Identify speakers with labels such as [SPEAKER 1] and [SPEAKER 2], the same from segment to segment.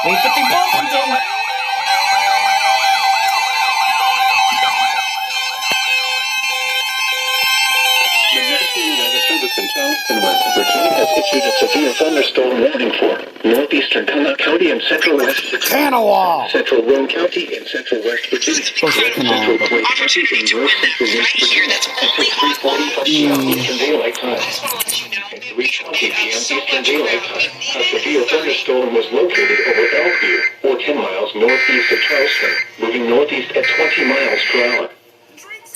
[SPEAKER 1] Has issued a severe thunderstorm warning for northeastern County and central west
[SPEAKER 2] Kanawha,
[SPEAKER 1] central Roane County and central west Virginia, central Plain County and northeastern Virginia until 3:45 p.m. Eastern Daylight Time. At 3:20 p.m. Eastern Daylight Time, a severe thunderstorm was located over Elkview, or 10 miles northeast of Charleston, moving northeast at 20 miles per hour.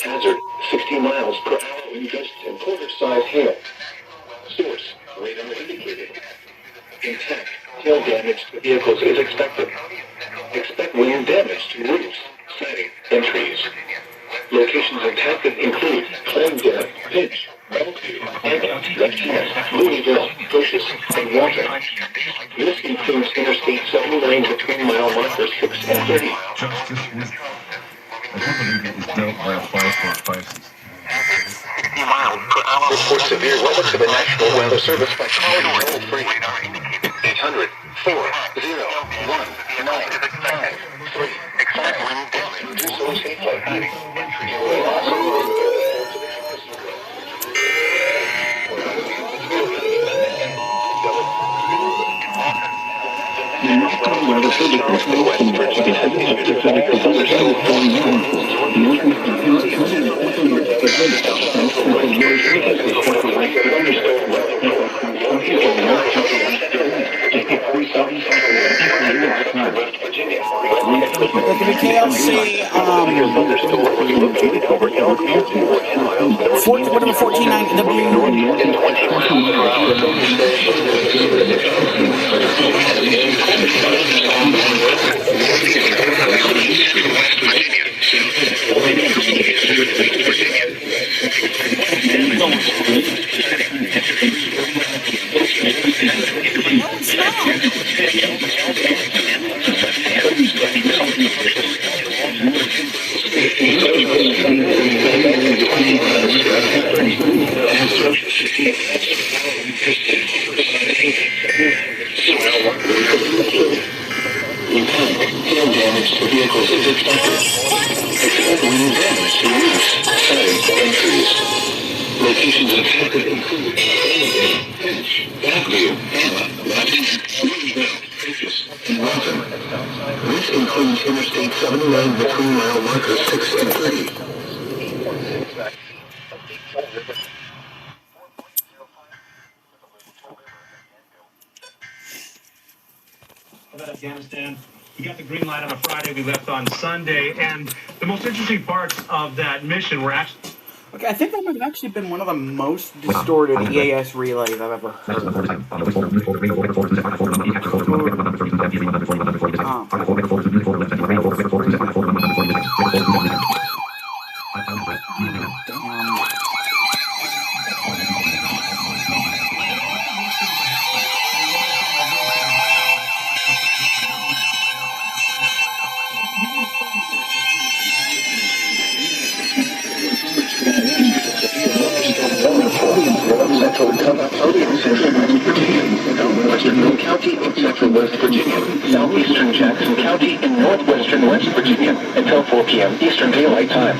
[SPEAKER 1] Hazard, 60 miles per hour wind gusts and quarter-size hail. Source, radar indicated. Intact, hail damage to vehicles is expected. Expect wind damage to roofs, siding, and trees. Locations impacted include Clendale, Pinch, Elkview, Anna, Lexington, Louisville, Purchase, and Walton. This includes Interstate 79 between mile markers 6 and 30.
[SPEAKER 3] I do believe it is dealt by a 5.5.
[SPEAKER 1] 50 miles per hour. Report severe weather to the National Weather Service by calling toll-free 800 401 953. Expect wind damage. Do so safely. The National Weather Service in West Virginia has issued a severe thunderstorm
[SPEAKER 2] whatever 14.9
[SPEAKER 1] Hail damage to vehicles is expected. Expect wind damage to roofs, siding, and trees. Locations affected include Pinch, Elkview, Anna, Lexington, Louisville, Purchase, and Walton. This includes Interstate 79 between mile markers 6 and 30.
[SPEAKER 4] About Afghanistan. We got the green light on a Friday. We left on Sunday, and the most interesting parts of that mission were actually.
[SPEAKER 2] Okay, I think that might have actually been one of the most distorted EAS relays I've ever heard.
[SPEAKER 1] Central County and Central West Virginia, Western Roane County and Central West Virginia, Southeastern Jackson County and Northwestern West Virginia until 4 p.m. Eastern Daylight Time.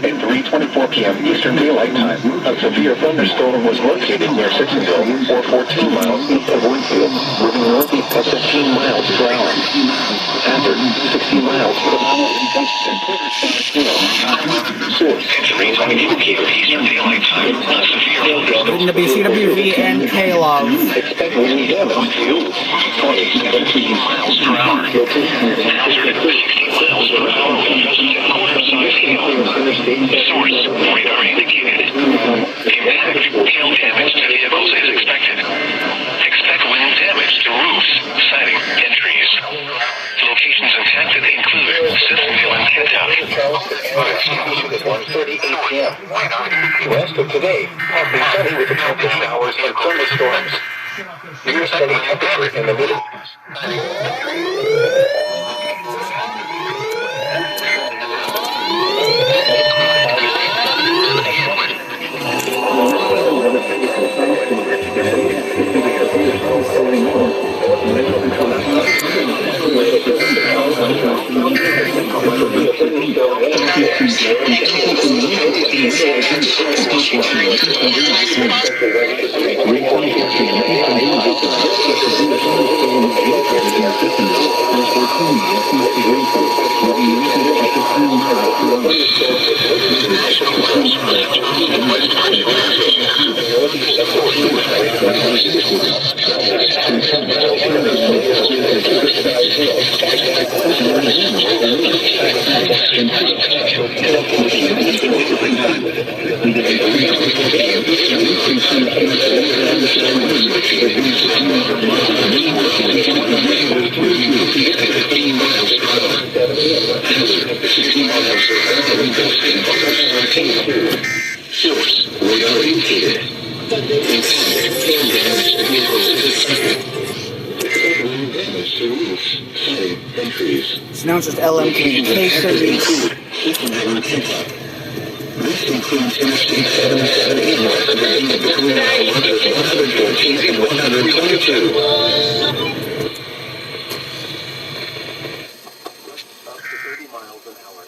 [SPEAKER 1] At 3:24 p.m. Eastern Daylight Time, a severe thunderstorm was located near Sixonville, or 14 miles east of Winfield, moving northeast at 15 miles per hour. Hazard, 60 miles per hour in gusts and quarter-size hail. Source, 3:22 p.m. Eastern Daylight Time, a severe thunderstorm.
[SPEAKER 2] WCWV and K-Love.
[SPEAKER 1] Expect wind damage to 20 miles per hour. Location hazard, 60 miles per hour in gusts and quarter-size hail. Source, radar indicated. Impact, hail damage to vehicles is expected. Expect wind damage to roofs, siding, and trees. Locations impacted include Sissonville and Kentucky. Issued at 1:38 p.m. The rest of today has been sunny with occasional showers and thunderstorms. Near steady temperature in the middle.
[SPEAKER 2] So now it's just LM communications.
[SPEAKER 1] This includes Interstate 770 between miles 114 and 122. Up to 30 miles an hour.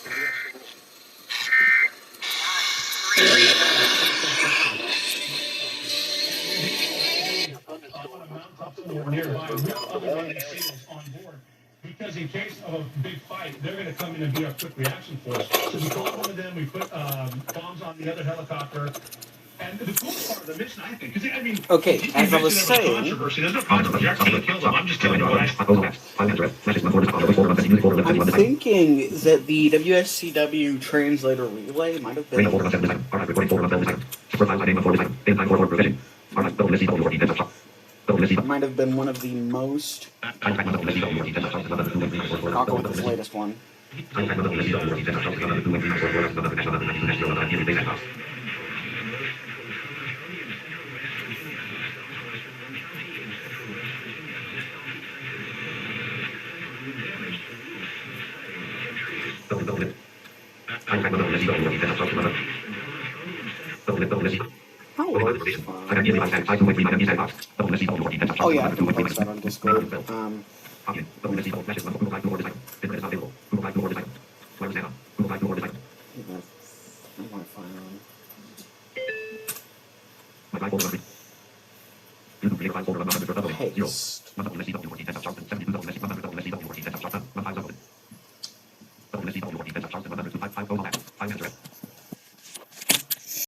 [SPEAKER 4] Nearby, with other Navy SEALs on board. Because in case of a big fight, they're going to come in and be our quick reaction force. So we called one of them, we put bombs on the other helicopter. And the cool part of the mission, I think, because I mean,
[SPEAKER 2] Okay, as I was saying,
[SPEAKER 4] there's no controversy. You're actually going to kill them. I'm just telling you what I
[SPEAKER 2] I'm thinking that the WSCW translator relay might have been one of the most. I'll go with this latest one. Oh yeah, I can post that on Discord. Paste.